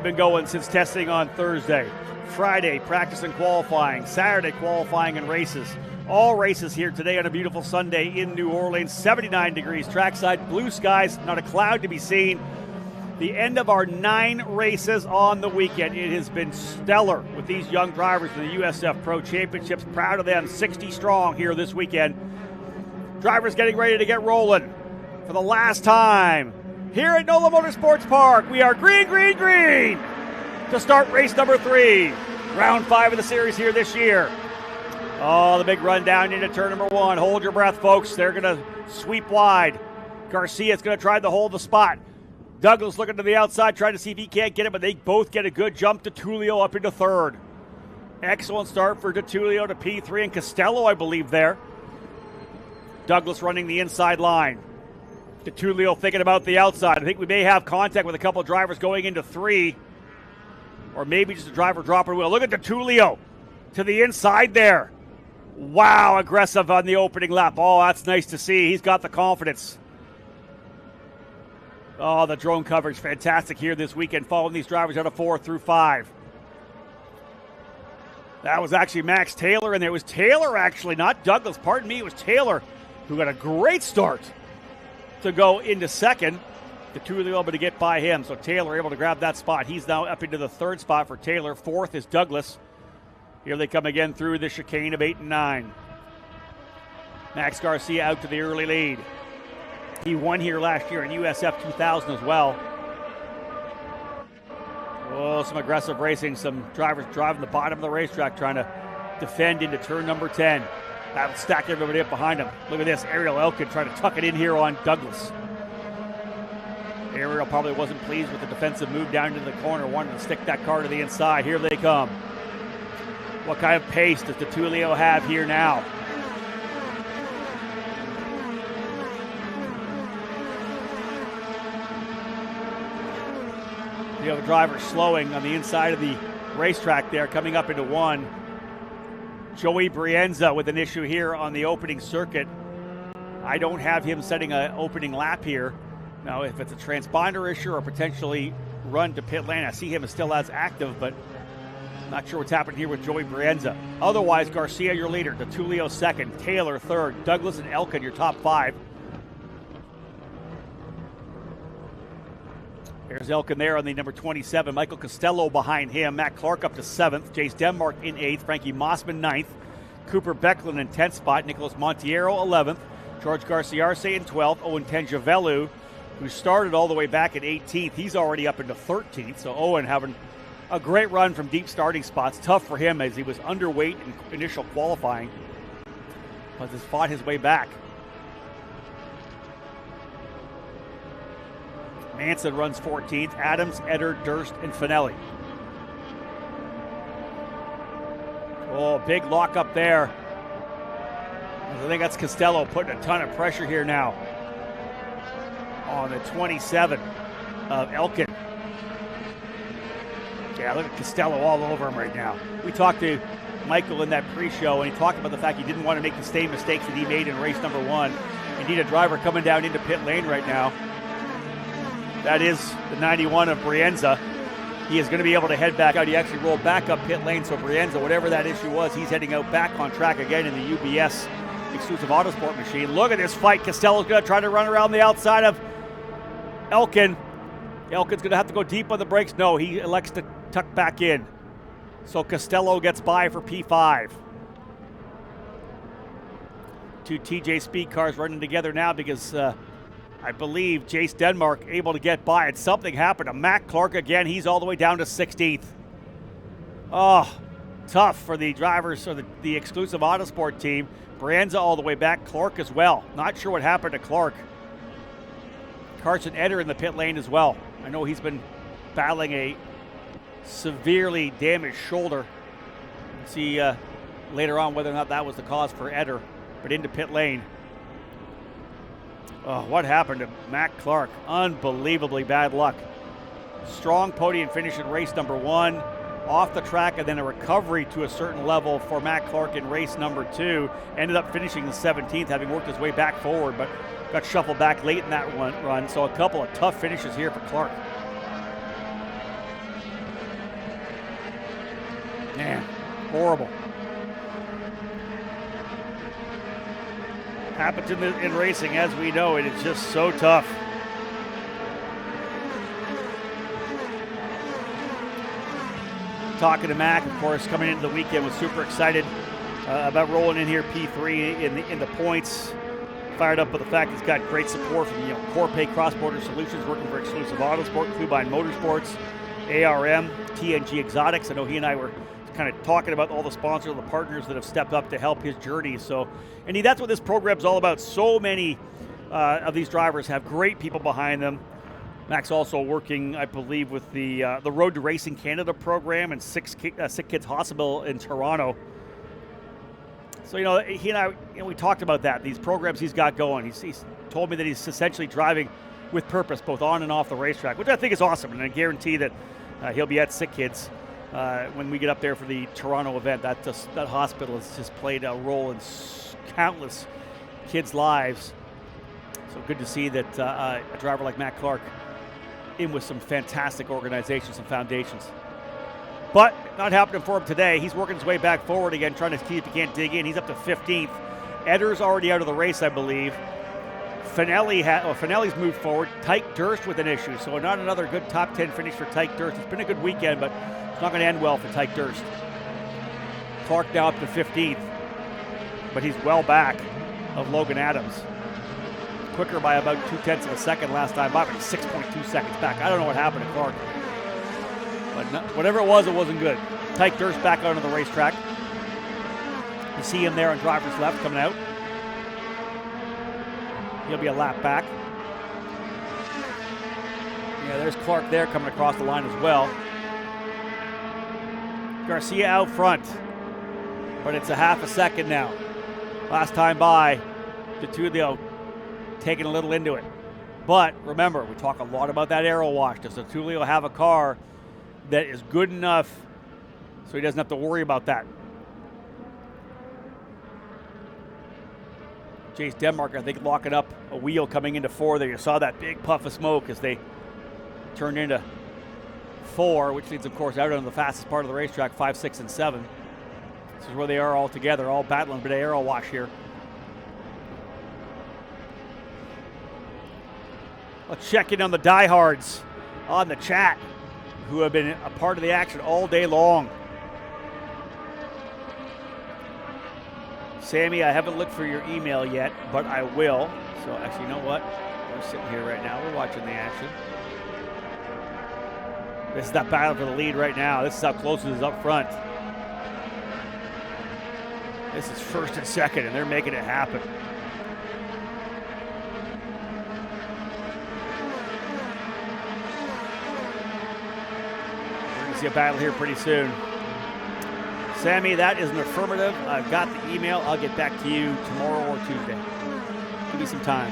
been going since testing on Thursday. Friday, practice and qualifying. Saturday, qualifying and races. All races here today on a beautiful Sunday in New Orleans. 79 degrees trackside, blue skies, not a cloud to be seen. The end of our 9 races on the weekend. It has been stellar with these young drivers in the USF Pro Championships. Proud of them, 60 strong here this weekend. Drivers getting ready to get rolling for the last time. Here at NOLA Motorsports Park, we are green, green, green to start race number 3. Round 5 of the series here this year. Oh, the big run down into turn number 1. Hold your breath, folks. They're going to sweep wide. Garcia's going to try to hold the spot. Douglas looking to the outside, trying to see if he can't get it, but they both get a good jump. DeTullio up into 3rd. Excellent start for DeTullio to P3 and Costello, I believe, there. Douglas running the inside line. DeTullio thinking about the outside. I think we may have contact with a couple of drivers going into 3. Or maybe just a driver dropping wheel. Look at DeTullio to the inside there. Wow, aggressive on the opening lap. Oh, that's nice to see. He's got the confidence. Oh, the drone coverage, fantastic here this weekend, following these drivers out of 4 through 5. That was actually Max Taylor, and there was Taylor actually, not Douglas, pardon me, it was Taylor who got a great start to go into 2nd. DeTullio able to get by him, so Taylor able to grab that spot. He's now up into the 3rd spot for Taylor. 4th is Douglas. Here they come again through the chicane of 8 and 9. Max Garcia out to the early lead. He won here last year in USF 2000 as well. Oh, some aggressive racing. Some drivers driving the bottom of the racetrack trying to defend into turn number 10. That'll stack everybody up behind him. Look at this. Ariel Elkin trying to tuck it in here on Douglas. Ariel probably wasn't pleased with the defensive move down into the corner, wanted to stick that car to the inside. Here they come. What kind of pace does DeTullio have here now? You have a driver slowing on the inside of the racetrack there, coming up into 1. Joey Brienza with an issue here on the opening circuit. I don't have him setting an opening lap here. Now, if it's a transponder issue or potentially run to pit lane, I see him as still as active, but not sure what's happening here with Joey Brienza. Otherwise, Garcia, your leader. DeTullio 2nd. Taylor 3rd. Douglas and Elkin, your top 5. There's Elkin there on the number 27. Michael Costello behind him. Matt Clark up to 7th. Jace Denmark in 8th. Frankie Mossman 9th. Cooper Becklin in 10th spot. Nicholas Montiero 11th. George Garciarce in 12th. Owen Tenjavelu, who started all the way back at 18th. He's already up into 13th. So Owen having a great run from deep starting spots. Tough for him as he was underweight in initial qualifying, but has fought his way back. Manson runs 14th. Adams, Eder, Durst, and Finelli. Oh, big lock up there. I think that's Costello putting a ton of pressure here now on the 27 of Elkin. Yeah, look at Costello all over him right now. We talked to Michael in that pre-show, and he talked about the fact he didn't want to make the same mistakes that he made in race number 1. You need a driver coming down into pit lane right now. That is the 91 of Brienza. He is going to be able to head back out. He actually rolled back up pit lane, so Brienza, whatever that issue was, he's heading out back on track again in the UBS exclusive Autosport machine. Look at this fight. Costello's going to try to run around the outside of Elkin. Elkin's going to have to go deep on the brakes. No, he elects to tuck back in. So Costello gets by for P5. 2 TJ Speed cars running together now because I believe Jace Denmark able to get by, and something happened to Matt Clark again. He's all the way down to 16th. Oh, tough for the drivers of the exclusive Autosport team. Brienza all the way back, Clark as well. Not sure what happened to Clark. Carson Eder in the pit lane as well. I know he's been battling a severely damaged shoulder. We'll see later on whether or not that was the cause for Eder, but into pit lane. Oh, what happened to Matt Clark? Unbelievably bad luck. Strong podium finish in race number 1. Off the track, and then a recovery to a certain level for Matt Clark in race number 2. Ended up finishing the 17th, having worked his way back forward, but got shuffled back late in that run. So a couple of tough finishes here for Clark. Man, horrible. Happens in racing, as we know it. It's just so tough. Talking to Mac, of course, coming into the weekend, was super excited about rolling in here P3 in the points. Fired up with the fact he's got great support from Corpay Cross Border Solutions, working for Exclusive Autosport, Clubine Motorsports, ARM, TNG Exotics. I know he and I were kind of talking about all the sponsors, the partners that have stepped up to help his journey. So, and that's what this program's all about. So many of these drivers have great people behind them. Mac's also working, I believe, with the Road to Racing Canada program and Sick Kids Hospital in Toronto. So, he and I, we talked about that, these programs he's got going. He's told me that he's essentially driving with purpose, both on and off the racetrack, which I think is awesome. And I guarantee that he'll be at Sick Kids when we get up there for the Toronto event. That hospital has just played a role in countless kids' lives. So good to see that a driver like Mac Clark in with some fantastic organizations and foundations. But not happening for him today. He's working his way back forward again, trying to see if he can't dig in. He's up to 15th. Edder's already out of the race, I believe. Finelli's moved forward. Tyke Durst with an issue, so not another good top 10 finish for Tyke Durst. It's been a good weekend, but it's not going to end well for Tyke Durst. Clark now up to 15th, but he's well back of Logan Adams. Quicker by about 0.2 of a second last time by, but he's 6.2 seconds back. I don't know what happened to Clark, but whatever it wasn't good. Tyke Durst back onto the racetrack. You see him there on driver's left coming out. He'll be a lap back. Yeah, there's Clark there coming across the line as well. Garcia out front, but it's a half a second now. Last time by, Tertulio taking a little into it. But remember, we talk a lot about that aero wash. Does Tertulio have a car that is good enough so he doesn't have to worry about that? Chase Denmark, I think, locking up a wheel coming into 4 there. You saw that big puff of smoke as they turned into 4, which leads, of course, out on the fastest part of the racetrack, 5, 6, and 7. This is where they are all together, all battling a bit of aero wash here. Let's check in on the diehards on the chat who have been a part of the action all day long. Sammy, I haven't looked for your email yet, but I will. So actually, you know what? We're sitting here right now. We're watching the action. This is that battle for the lead right now. This is how close it is up front. This is first and second, and they're making it happen. We're going to see a battle here pretty soon. Sammy, that is an affirmative. I've got the email. I'll get back to you tomorrow or Tuesday. Give me some time.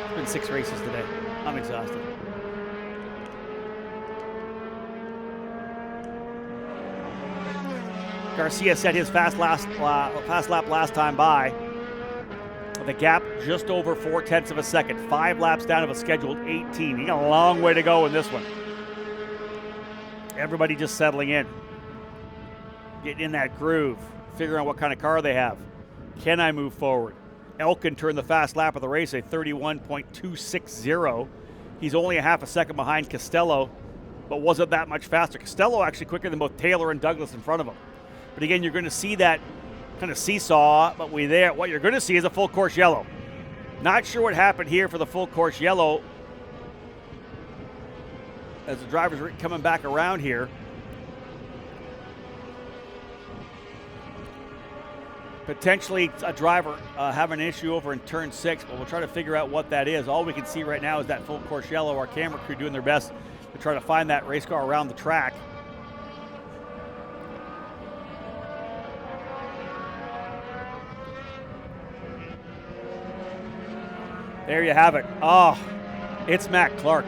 It's been 6 races today. I'm exhausted. Garcia set his fast lap last time by. The gap just over 0.4 of a second. 5 laps down of a scheduled 18. He got a long way to go in this one. Everybody just settling in. Getting in that groove, figuring out what kind of car they have. Can I move forward? Elkin turned the fast lap of the race, a 31.260. He's only a half a second behind Costello, but wasn't that much faster. Costello actually quicker than both Taylor and Douglas in front of him. But again, you're going to see that kind of seesaw, but what you're going to see is a full course yellow. Not sure what happened here for the full course yellow as the drivers are coming back around here. Potentially a driver having an issue over in turn 6, but we'll try to figure out what that is. All we can see right now is that full course yellow. Our camera crew doing their best to try to find that race car around the track. There you have it. Oh, it's Mac Clark.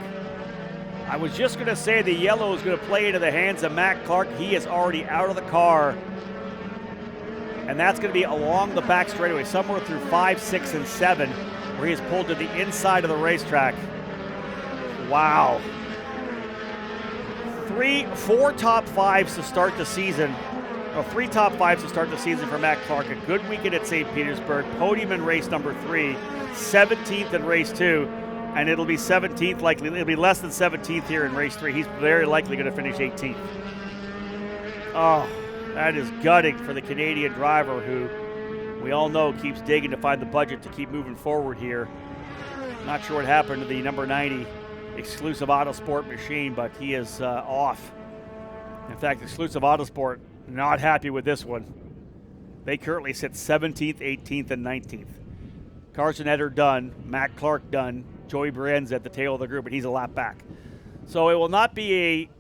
I was just going to say the yellow is going to play into the hands of Mac Clark. He is already out of the car. And that's going to be along the back straightaway, somewhere through 5, 6, and 7, where he is pulled to the inside of the racetrack. Wow. 4 top 5s to start the season Well, 3 top 5s to start the season for Matt Clark. A good weekend at St. Petersburg. Podium in race number 3. 17th in race 2. And it'll be 17th likely. It'll be less than 17th here in race 3. He's very likely going to finish 18th. Oh, that is gutting for the Canadian driver who we all know keeps digging to find the budget to keep moving forward here. Not sure what happened to the number 90 Exclusive Autosport machine, but he is off. In fact, Exclusive Autosport not happy with this one. They currently sit 17th, 18th, and 19th. Carson Eder done, Matt Clark done, Joey Brienza at the tail of the group, and he's a lap back. So it will not be a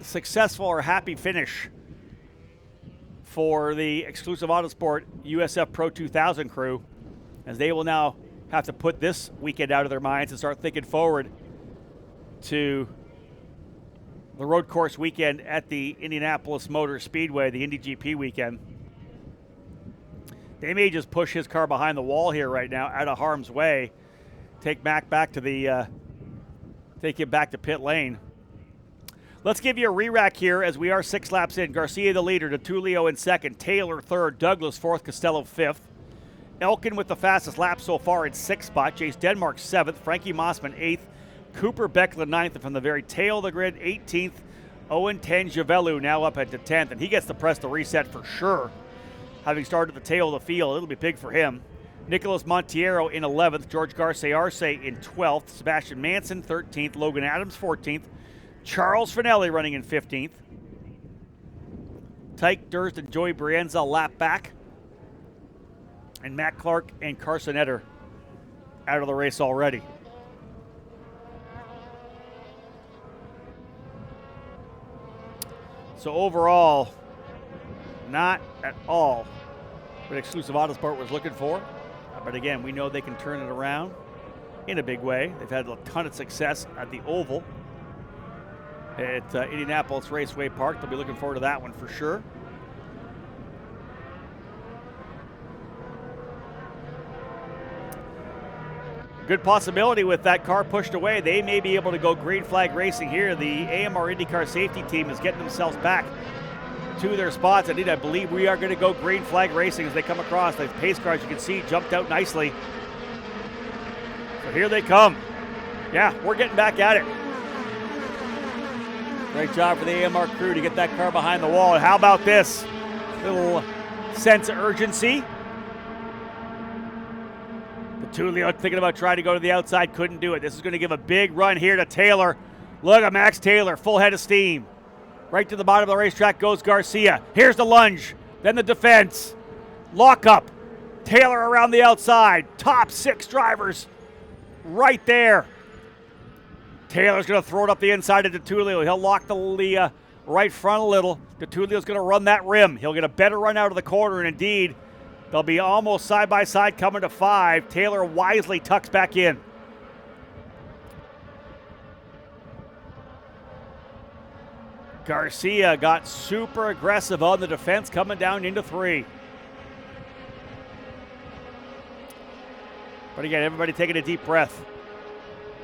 successful or happy finish for the Exclusive Autosport USF Pro 2000 crew, as they will now have to put this weekend out of their minds and start thinking forward to the road course weekend at the Indianapolis Motor Speedway, the Indy GP weekend. They may just push his car behind the wall here right now, out of harm's way. Take Mac back to take him back to pit lane. Let's give you a re-rack here as we are 6 laps in. Garcia the leader, DeTulio in second, Taylor third, Douglas fourth, Costello fifth. Elkin with the fastest lap so far in 6th spot. Chase Denmark 7th, Frankie Mossman 8th, Cooper Becklin 9th, and from the very tail of the grid, 18th, Owen Tangevelu now up at the 10th, and he gets to press the reset for sure. Having started at the tail of the field, it'll be big for him. Nicholas Montiero in 11th, George Garce Arce in 12th, Sebastian Manson 13th, Logan Adams 14th, Charles Finelli running in 15th. Tyke Durst and Joey Brienza lap back. And Matt Clark and Carson Eder out of the race already. So overall, not at all what Exclusive Autosport was looking for. But again, we know they can turn it around in a big way. They've had a ton of success at the Oval at Indianapolis Raceway Park. They'll be looking forward to that one for sure. Good possibility with that car pushed away. They may be able to go green flag racing here. The AMR IndyCar safety team is getting themselves back to their spots. Indeed, I believe we are going to go green flag racing as they come across. The pace cars, you can see, jumped out nicely. So here they come. Yeah, we're getting back at it. Great job for the AMR crew to get that car behind the wall. How about this? Little sense of urgency. Tulio thinking about trying to go to the outside, couldn't do it. This is going to give a big run here to Taylor. Look at Max Taylor, full head of steam. Right to the bottom of the racetrack goes Garcia. Here's the lunge, then the defense. Lock up. Taylor around the outside. Top 6 drivers right there. Taylor's going to throw it up the inside of DeTulio. He'll lock the right front a little. DeTulio's going to run that rim. He'll get a better run out of the corner, and indeed, they'll be almost side by side coming to 5. Taylor wisely tucks back in. Garcia got super aggressive on the defense coming down into 3. But again, everybody taking a deep breath.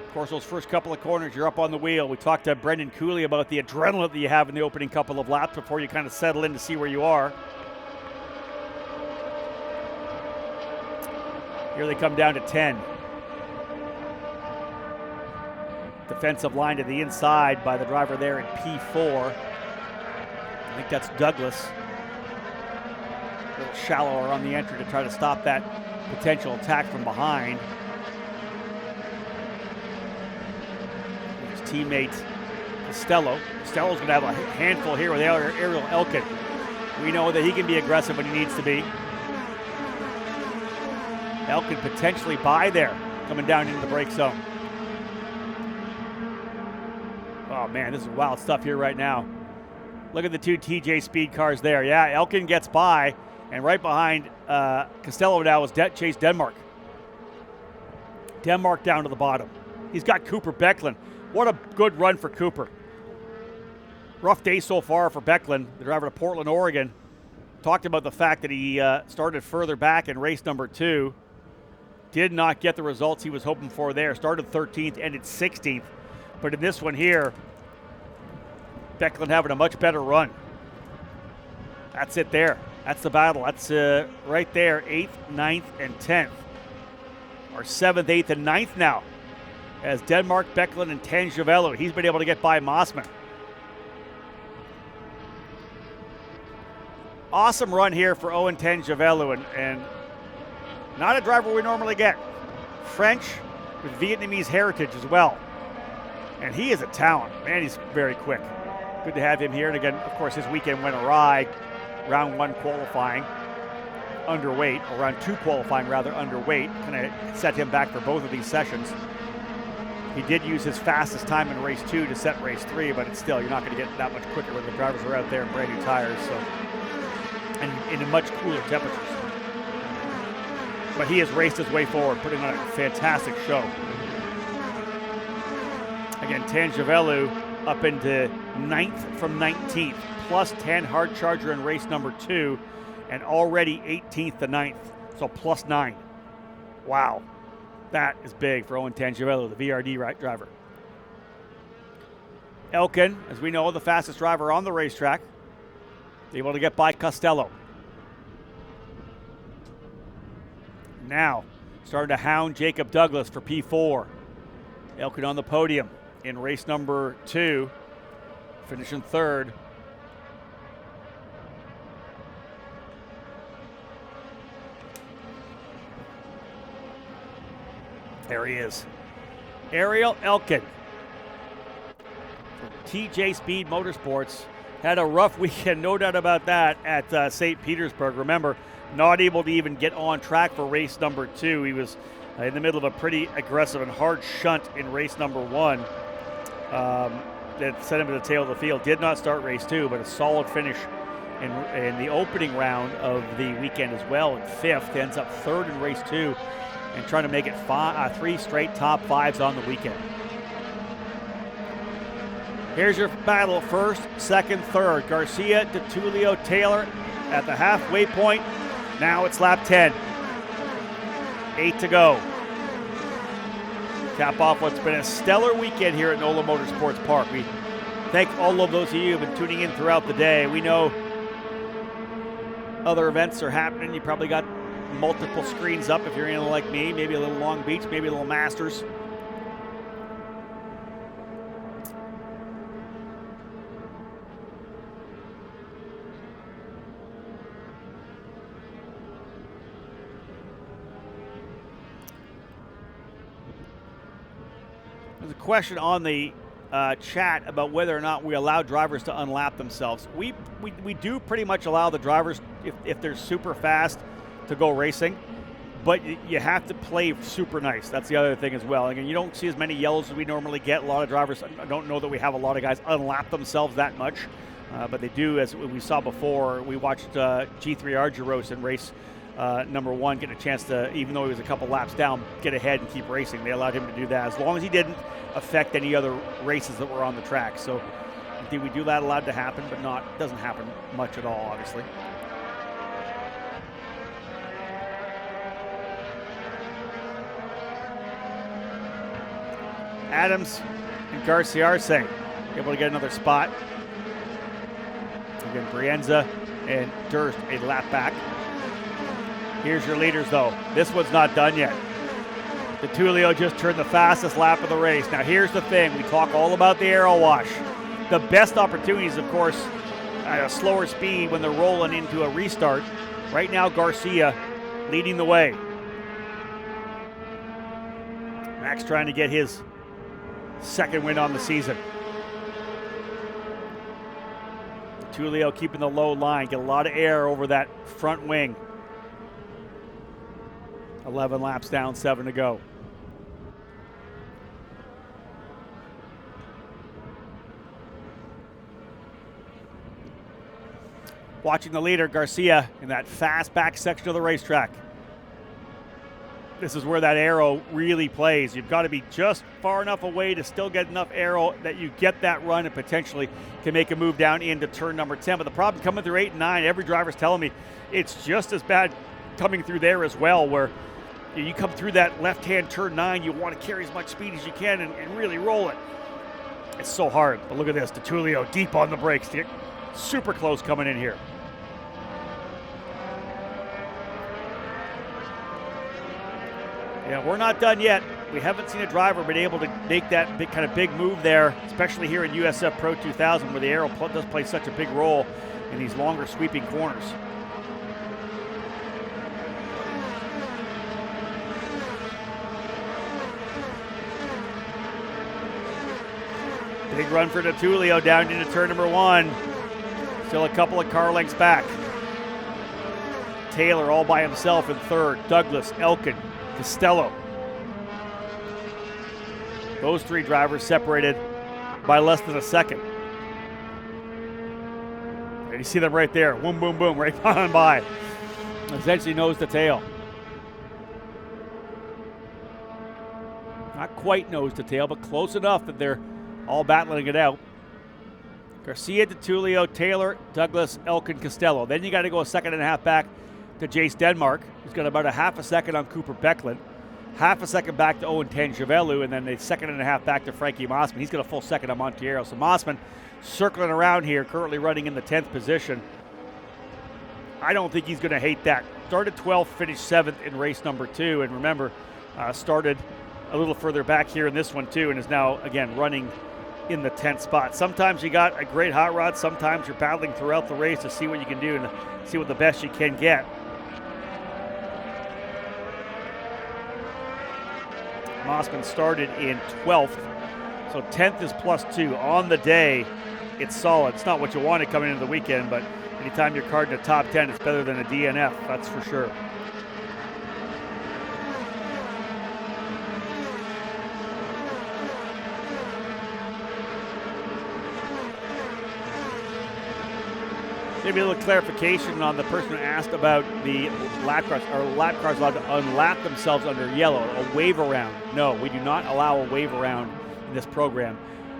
Of course, those first couple of corners, you're up on the wheel. We talked to Brendan Cooley about the adrenaline that you have in the opening couple of laps before you kind of settle in to see where you are. Here they come down to 10. Defensive line to the inside by the driver there in P4. I think that's Douglas. A little shallower on the entry to try to stop that potential attack from behind. His teammate Costello. Costello's going to have a handful here with Ariel Elkin. We know that he can be aggressive when he needs to be. Elkin potentially by there, coming down into the brake zone. Oh man, this is wild stuff here right now. Look at the 2 TJ Speed cars there. Yeah, Elkin gets by, and right behind Costello now is Chase Denmark. Denmark down to the bottom. He's got Cooper Becklin. What a good run for Cooper. Rough day so far for Becklin, the driver to Portland, Oregon. Talked about the fact that he started further back in race number 2. Did not get the results he was hoping for there. Started 13th, ended 16th. But in this one here, Becklin having a much better run. That's it there. That's the battle. That's right there, 8th, 9th, and 10th. Or 7th, 8th, and 9th now. As Denmark, Becklin, and Tangivello. He's been able to get by Mossman. Awesome run here for Owen Tangivello, and not a driver we normally get. French with Vietnamese heritage as well. And he is a talent. Man, he's very quick. Good to have him here. And again, of course, his weekend went awry. Round 1 qualifying underweight, or round 2 qualifying rather underweight. Kind of set him back for both of these sessions. He did use his fastest time in race 2 to set race 3, but it's still, you're not going to get that much quicker when the drivers are out there in brand new tires. So, and in much cooler temperatures. But he has raced his way forward, putting on a fantastic show. Again, Tangivello up into 9th from 19th, plus 10 hard charger in race number 2, and already 18th to 9th, so plus 9. Wow, that is big for Owen Tangivello, the VRD driver. Elkin, as we know, the fastest driver on the racetrack, able to get by Costello. Now, starting to hound Jacob Douglas for P4. Elkin on the podium in race number 2, finishing 3rd. There he is. Ariel Elkin from TJ Speed Motorsports. Had a rough weekend, no doubt about that, at St. Petersburg. Remember, not able to even get on track for race number 2. He was in the middle of a pretty aggressive and hard shunt in race number 1 that sent him to the tail of the field. Did not start race 2, but a solid finish in the opening round of the weekend as well. In 5th, ends up 3rd in race 2 and trying to make it 3 straight top 5s on the weekend. Here's your battle, 1st, 2nd, 3rd. Garcia, DeTulio, Taylor at the halfway point. Now it's lap 10. 8 to go. Cap off what's been a stellar weekend here at NOLA Motorsports Park. We thank all of those of you who have been tuning in throughout the day. We know other events are happening. You probably got multiple screens up if you're in like me, maybe a little Long Beach, maybe a little Masters. There's a question on the chat about whether or not we allow drivers to unlap themselves. We do pretty much allow the drivers, if they're super fast, to go racing, but you have to play super nice. That's the other thing as well. Again, you don't see as many yellows as we normally get. A lot of drivers, I don't know that we have a lot of guys unlap themselves that much, but they do, as we saw before. We watched G3 Argyros in race number 1 get a chance to, even though he was a couple laps down, get ahead and keep racing. They allowed him to do that as long as he didn't affect any other races that were on the track. So I think we do that, allowed to happen, but doesn't happen much at all, obviously. Adams and Garciarce able to get another spot. Again, Brienza and Durst a lap back. Here's your leaders, though. This one's not done yet. DeTulio just turned the fastest lap of the race. Now, here's the thing. We talk all about the aero wash. The best opportunities, of course, at a slower speed when they're rolling into a restart. Right now, Garcia leading the way. Max trying to get his 2nd win on the season. DeTulio keeping the low line. Get a lot of air over that front wing. 11 laps down, 7 to go. Watching the leader, Garcia, in that fast back section of the racetrack. This is where that aero really plays. You've got to be just far enough away to still get enough aero that you get that run and potentially can make a move down into turn number 10. But the problem coming through 8 and 9, every driver's telling me it's just as bad coming through there as well, where you come through that left-hand turn 9, you want to carry as much speed as you can and really roll it. It's so hard. But look at this, DeTulio deep on the brakes to get super close coming in here. Yeah, we're not done yet. We haven't seen a driver been able to make that big move there, especially here in USF Pro 2000, where the aero does play such a big role in these longer sweeping corners. Big run for DeTulio down into turn number 1. Still a couple of car lengths back. Taylor all by himself in third. Douglas, Elkin, Costello. Those 3 drivers separated by less than a second. And you see them right there. Boom, boom, boom, right on by. Essentially nose to tail. Not quite nose to tail, but close enough that they're all battling it out. Garcia, DeTulio, Taylor, Douglas, Elkin, Costello. Then you got to go a second and a half back to Jace Denmark, who's got about a half a second on Cooper Becklin, half a second back to Owen Tangevelu, and then a second and a half back to Frankie Mossman. He's got a full second on Montiero. So Mossman circling around here, currently running in the 10th position. I don't think he's going to hate that. Started 12th, finished 7th in race number 2, and remember, started a little further back here in this one too, and is now, again, running in the 10th spot. Sometimes you got a great hot rod, sometimes you're battling throughout the race to see what you can do and see what the best you can get. Mossman started in 12th, so 10th is +2. On the day, it's solid. It's not what you wanted coming into the weekend, but anytime you're carding a top 10, it's better than a DNF, that's for sure. Maybe a little clarification on the person who asked about the lap cars. Are lap cars allowed to unlap themselves under yellow? A wave around? No, we do not allow a wave around in this program.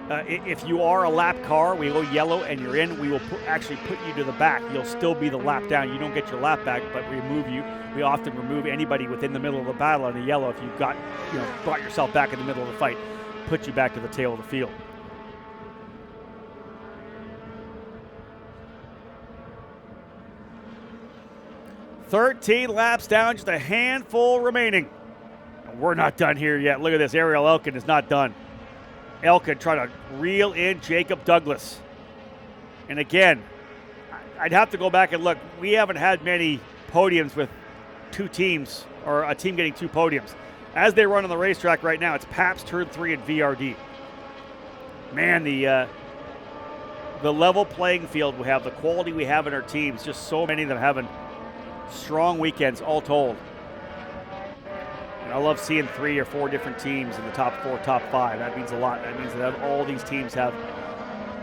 If you are a lap car, we go yellow and you're in, we will actually put you to the back. You'll still be the lap down. You don't get your lap back, but we often remove anybody within the middle of the battle on the yellow if you've brought yourself back in the middle of the fight, put you back to the tail of the field. "13 laps down, just a handful remaining." And we're not done here yet. Look at this. Ariel Elkin is not done. Elkin trying to reel in Jacob Douglas. And again, I'd have to go back and look. We haven't had many podiums with 2 teams, or a team getting 2 podiums. As they run on the racetrack right now, it's Pabst, Turn 3, and VRD. Man, the level playing field we have, the quality we have in our teams, just so many of them having strong weekends all told. And I love seeing 3 or 4 different teams in the top 4, top 5. That means a lot. That means that all these teams have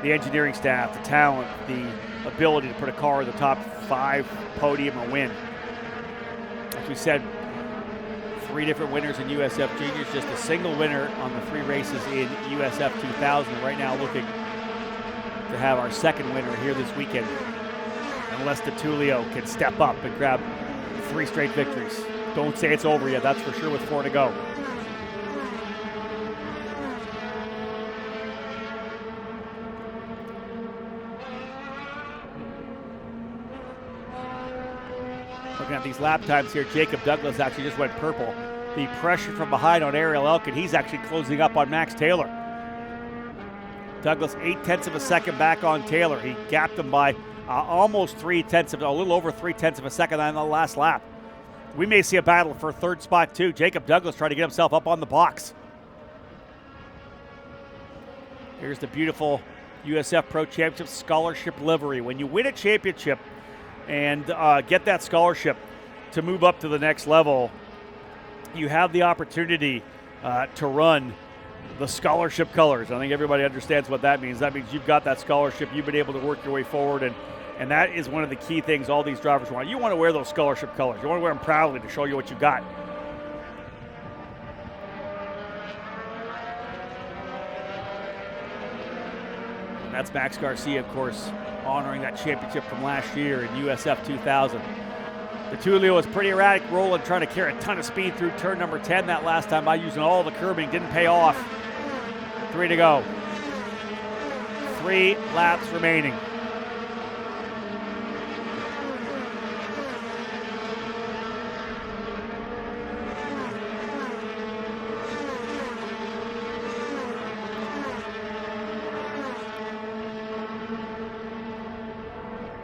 the engineering staff, the talent, the ability to put a car in the top 5 podium or win. As we said, 3 different winners in USF Juniors, just a single winner on the 3 races in USF 2000. Right now looking to have our second winner here this weekend, unless DeTulio can step up and grab 3 straight victories. Don't say it's over yet, that's for sure, with 4 to go. Looking at these lap times here, Jacob Douglas actually just went purple. The pressure from behind on Ariel Elkin, he's actually closing up on Max Taylor. Douglas 0.8 of a second back on Taylor. He gapped him by almost a little over 0.3 of a second on the last lap. We may see a battle for 3rd spot too. Jacob Douglas trying to get himself up on the box. Here's the beautiful USF Pro Championships scholarship livery. When you win a championship and get that scholarship to move up to the next level, you have the opportunity to run the scholarship colors. I think everybody understands what that means. That means you've got that scholarship, you've been able to work your way forward, and that is one of the key things all these drivers want. You want to wear those scholarship colors. You want to wear them proudly to show you what you got. And that's Max Garcia, of course, honoring that championship from last year in USF 2000. DeTulio was pretty erratic, rolling, trying to carry a ton of speed through turn number 10 that last time by using all the curbing. Didn't pay off. 3 to go. 3 laps remaining.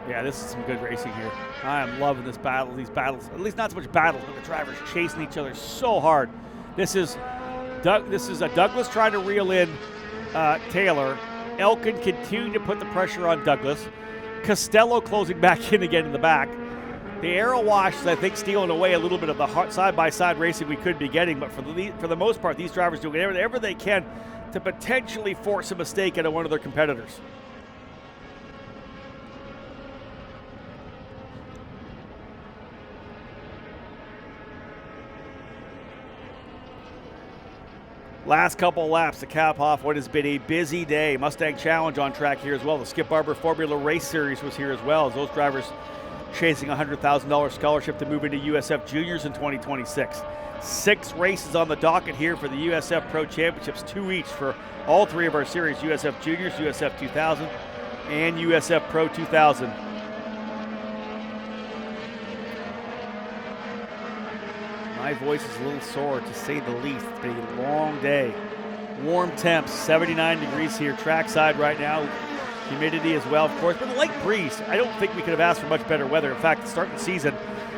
Yeah, this is some good racing here. I am loving these battles. At least not so much battles, but the drivers chasing each other so hard. This is a Douglas trying to reel in Taylor. Elkin continuing to put the pressure on Douglas. Costello closing back in again in the back. The Aero Wash is, I think, stealing away a little bit of the side-by-side racing we could be getting, but for the most part, these drivers do whatever they can to potentially force a mistake out of one of their competitors. Last couple laps to cap off what has been a busy day. Mustang Challenge on track here as well. The Skip Barber Formula Race Series was here as well, as those drivers chasing a $100,000 scholarship to move into USF Juniors in 2026. 6 races on the docket here for the USF Pro Championships, 2 each for all 3 of our series, USF Juniors, USF 2000, and USF Pro 2000. My voice is a little sore, to say the least. It's been a long day. Warm temps, 79 degrees here trackside right now. Humidity as well, of course, but a light breeze. I don't think we could have asked for much better weather. In fact, starting the season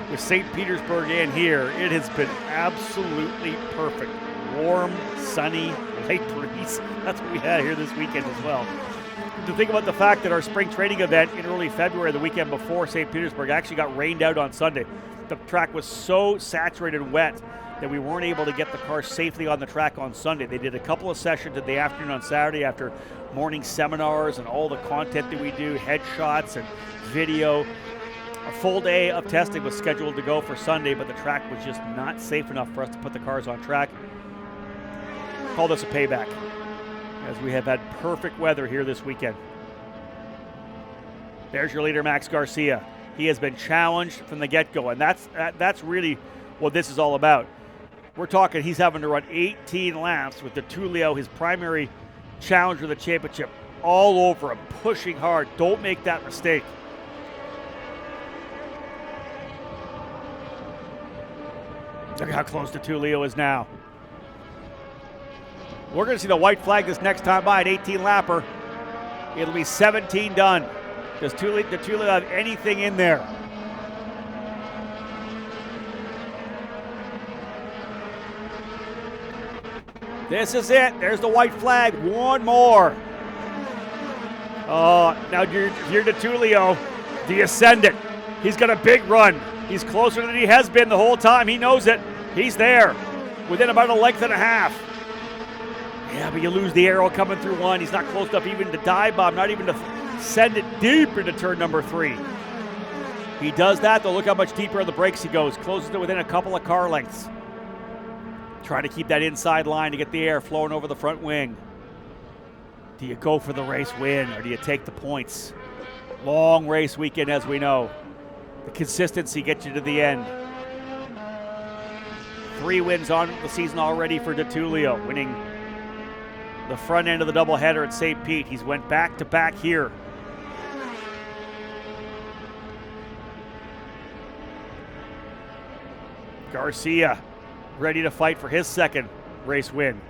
with St. Petersburg and here, it has been absolutely perfect. Warm, sunny, light breeze. That's what we had here this weekend as well. To think about the fact that our spring training event in early February, the weekend before St. Petersburg, actually got rained out on Sunday. The track was so saturated and wet that we weren't able to get the car safely on the track on Sunday. They did a couple of sessions in the afternoon on Saturday after morning seminars and all the content that we do, headshots and video. A full day of testing was scheduled to go for Sunday, but the track was just not safe enough for us to put the cars on track. Call this a payback, as we have had perfect weather here this weekend. There's your leader, Max Garcia. He has been challenged from the get-go, and that's really what this is all about. We're talking he's having to run 18 laps with DeTullio, his primary challenger of the championship, all over him, pushing hard. Don't make that mistake. Look how close DeTullio is now. We're going to see the white flag this next time by, an 18-lapper. It'll be 17 done. Does DeTullio have anything in there? This is it. There's the white flag. One more. Oh, now you're DeTullio. Do you send it? He's got a big run. He's closer than he has been the whole time. He knows it. He's there. Within about a length and a half. Yeah, but you lose the arrow coming through one. He's not close enough even to dive bomb, not even to send it deep into turn number 3. He does that, though. Look how much deeper on the brakes he goes. Closes to within a couple of car lengths. Trying to keep that inside line to get the air flowing over the front wing. Do you go for the race win, or do you take the points? Long race weekend, as we know. The consistency gets you to the end. 3 wins on the season already for DeTullio, winning the front end of the doubleheader at St. Pete. He's went back-to-back here. Garcia ready to fight for his second race win.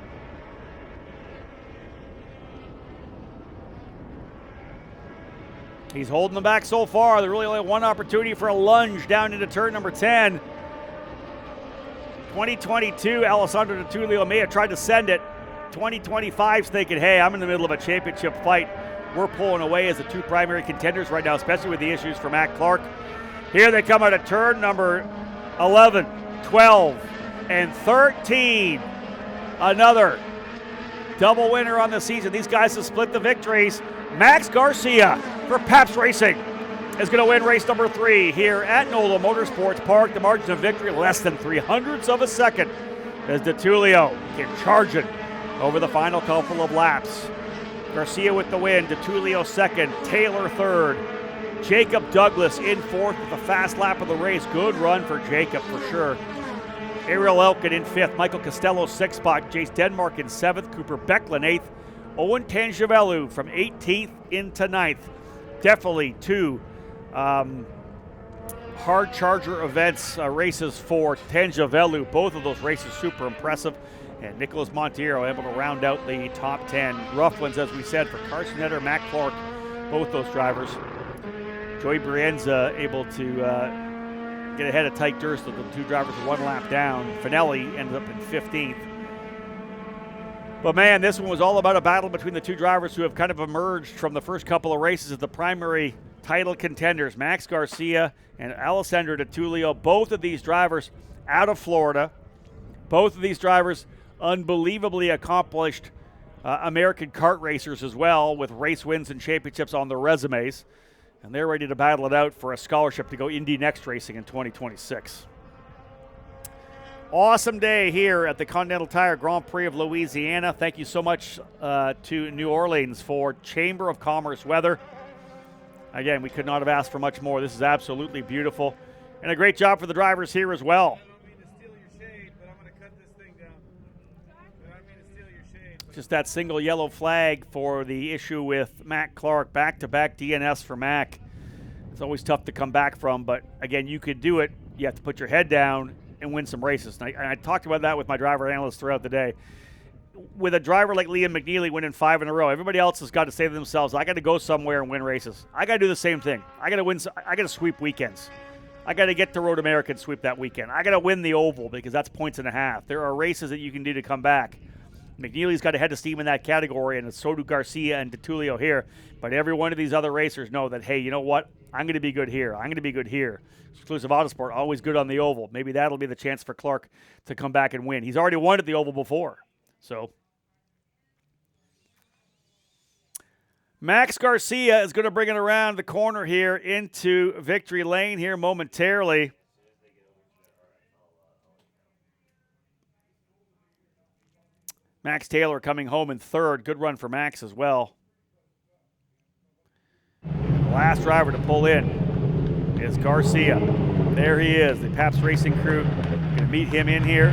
He's holding them back so far. There's really only one opportunity for a lunge down into turn number 10. 2022, Alessandro DeTullio may have tried to send it. 2025's thinking, hey, I'm in the middle of a championship fight. We're pulling away as the 2 primary contenders right now, especially with the issues for Matt Clark. Here they come out of turn number 11, 12, and 13. Another double winner on the season. These guys have split the victories. Max Garcia for Pabst Racing is going to win race number 3 here at NOLA Motorsports Park. The margin of victory less than 0.03 of a second as DeTullio can charge it over the final couple of laps. Garcia with the win, DeTullio second, Taylor third. Jacob Douglas in fourth with the fast lap of the race. Good run for Jacob for sure. Ariel Elkin in fifth, Michael Costello sixth spot, Jace Denmark in seventh, Cooper Becklin eighth, Owen Tangevelu from 18th into 9th. Definitely 2 hard charger events, races for Tangevelu. Both of those races super impressive. And Nicholas Monteiro able to round out the top 10. Rough ones, as we said, for Carson Etter, Matt Clark, both those drivers. Joey Brienza able to get ahead of Tyke Durst with the two drivers one lap down. Finelli ended up in 15th. But man, this one was all about a battle between the two drivers who have kind of emerged from the first couple of races as the primary title contenders, Max Garcia and Alessandro Di Tullio. Both of these drivers out of Florida. Both of these drivers unbelievably accomplished American kart racers as well, with race wins and championships on their resumes. And they're ready to battle it out for a scholarship to go Indy Next Racing in 2026. Awesome day here at the Continental Tire Grand Prix of Louisiana. Thank you so much to New Orleans for Chamber of Commerce weather. Again, we could not have asked for much more. This is absolutely beautiful. And a great job for the drivers here as well. Just that single yellow flag for the issue with Mac Clark. Back-to-back DNS for Mac. It's always tough to come back from, but again, you could do it. You have to put your head down and win some races. And I talked about that with my driver analysts throughout the day. With a driver like Liam McNeely winning 5 in a row, everybody else has got to say to themselves, I got to go somewhere and win races. I got to do the same thing. I got to win. I got to sweep weekends. I got to get to Road America and sweep that weekend. I got to win the Oval because that's points and a half. There are races that you can do to come back. McNeely's got a head of steam in that category, and so do Garcia and Di Tullio here. But every one of these other racers know that, hey, you know what? I'm going to be good here. I'm going to be good here. Exclusive Autosport, always good on the Oval. Maybe that'll be the chance for Clark to come back and win. He's already won at the Oval before. So Max Garcia is going to bring it around the corner here into victory lane here momentarily. Max Taylor coming home in third. Good run for Max as well. The last driver to pull in is Garcia. There he is, the Pabst Racing crew. Going to meet him in here.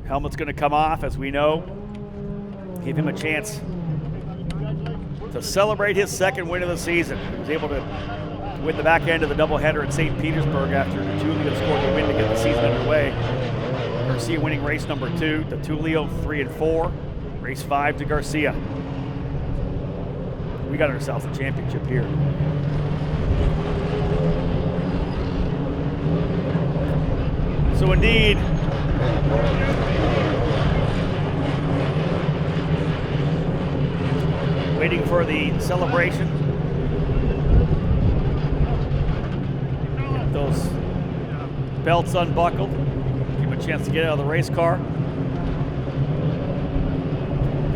Helmet's going to come off, as we know. Give him a chance to celebrate his second win of the season. He was able to win the back end of the doubleheader at St. Petersburg after Di Tullio scored the win to get the season underway. Garcia winning race number 2, Di Tullio 3 and 4, race 5 to Garcia. We got ourselves a championship here. So indeed, waiting for the celebration. Get those belts unbuckled. Chance to get out of the race car.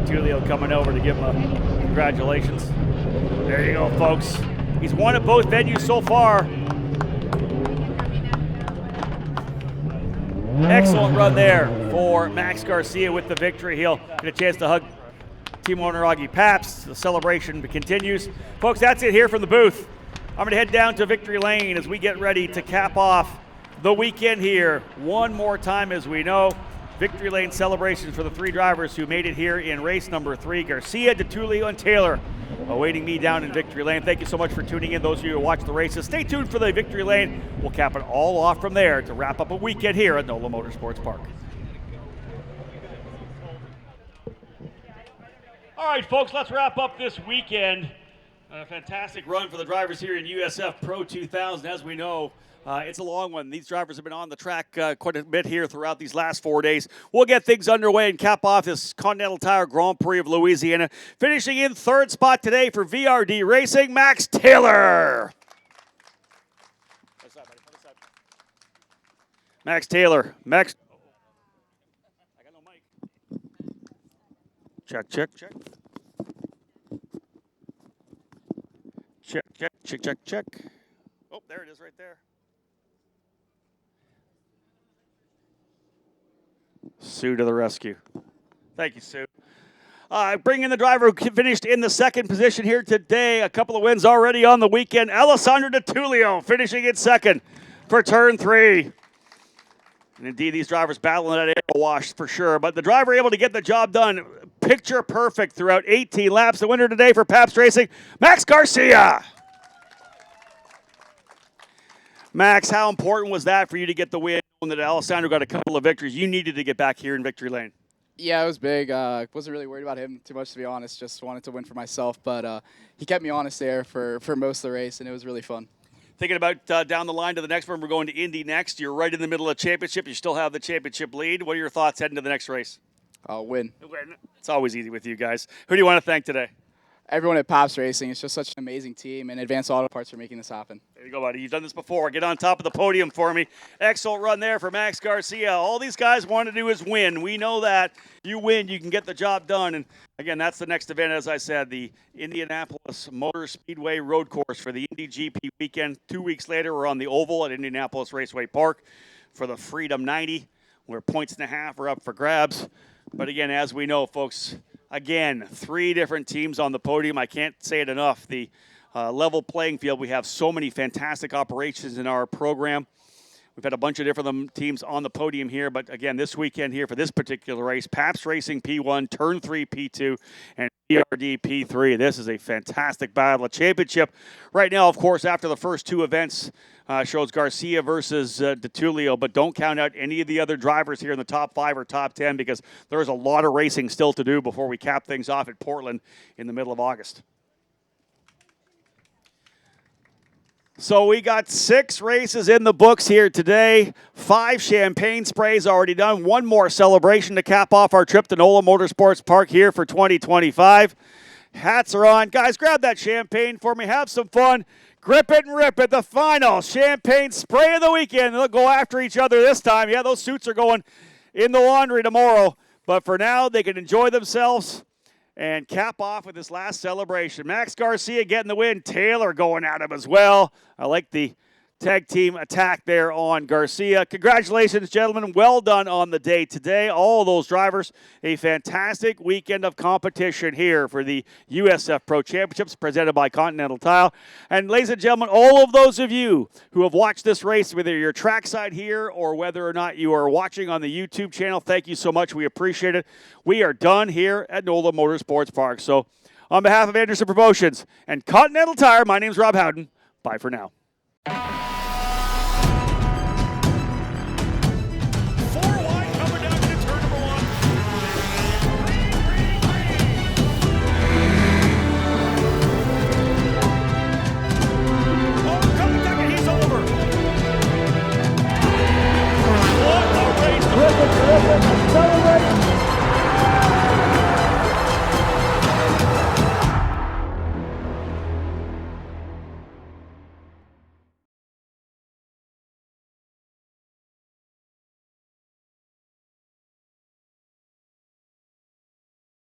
Tullio coming over to give him a congratulations. There you go, folks. He's won at both venues so far. Excellent run there for Max Garcia with the victory. He'll get a chance to hug team owner Augie Pabst. The celebration continues. Folks, that's it here from the booth. I'm going to head down to victory lane as we get ready to cap off the weekend here. One more time, as we know, victory lane celebrations for the 3 drivers who made it here in race number 3. Garcia, Di Tullio, and Taylor awaiting me down in victory lane. Thank you so much for tuning in, those of you who watch the races. Stay tuned for the victory lane. We'll cap it all off from there to wrap up a weekend here at NOLA Motorsports Park. All right, folks, let's wrap up this weekend. A fantastic run for the drivers here in USF Pro 2000. As we know, it's a long one. These drivers have been on the track quite a bit here throughout these last 4 days. We'll get things underway and cap off this Continental Tire Grand Prix of Louisiana. Finishing in third spot today for VRD Racing, Max Taylor. Max Taylor. Max. I got no mic. Check, check, check. Check, check, check, check, check. Oh, there it is right there. Sue to the rescue. Thank you, Sue. Bringing the driver who finished in the second position here today. A couple of wins already on the weekend. Alessandro Di Tullio finishing in second for turn 3. And indeed, these drivers battling that air wash for sure. But the driver able to get the job done. Picture perfect throughout 18 laps. The winner today for Pabst Racing, Max Garcia. Max, how important was that for you to get the win? That Alessandro got a couple of victories. You needed to get back here in victory lane. Yeah, it was big. Wasn't really worried about him too much, to be honest. Just wanted to win for myself, but he kept me honest there for most of the race, and it was really fun. Thinking about down the line to the next one, we're going to Indy next. You're right in the middle of the championship. You still have the championship lead. What are your thoughts heading to the next race? I'll win. It's always easy with you guys. Who do you want to thank today? Everyone at Pops Racing. It's just such an amazing team, and Advanced Auto Parts for making this happen. There you go, buddy. You've done this before. Get on top of the podium for me. Excellent run there for Max Garcia. All these guys want to do is win. We know that. You win, you can get the job done. And again, that's the next event, as I said, the Indianapolis Motor Speedway Road Course for the Indy GP weekend. 2 weeks later, we're on the Oval at Indianapolis Raceway Park for the Freedom 90, where points and a half are up for grabs. But again, as we know, folks, again, 3 different teams on the podium. I can't say it enough. The level playing field. We have so many fantastic operations in our program. We've had a bunch of different teams on the podium here, but again, this weekend here for this particular race, Pabst Racing P1, Turn 3 P2, and PRD P3. This is a fantastic battle. A championship right now, of course, after the first 2 events, shows Garcia versus DeTulio, but don't count out any of the other drivers here in the top 5 or top 10 because there is a lot of racing still to do before we cap things off at Portland in the middle of August. So we got 6 races in the books here today. 5 champagne sprays already done. 1 more celebration to cap off our trip to NOLA Motorsports Park here for 2025. Hats are on. Guys, grab that champagne for me. Have some fun. Grip it and rip it. The final champagne spray of the weekend. They'll go after each other this time. Yeah, those suits are going in the laundry tomorrow. But for now, they can enjoy themselves and cap off with this last celebration. Max Garcia getting the win. Taylor going at him as well. I like the tag team attack there on Garcia. Congratulations, gentlemen. Well done on the day today. All those drivers, a fantastic weekend of competition here for the USF Pro Championships presented by Continental Tire. And ladies and gentlemen, all of those of you who have watched this race, whether you're trackside here or whether or not you are watching on the YouTube channel, thank you so much. We appreciate it. We are done here at NOLA Motorsports Park. So on behalf of Anderson Promotions and Continental Tire, my name is Rob Howden. Bye for now.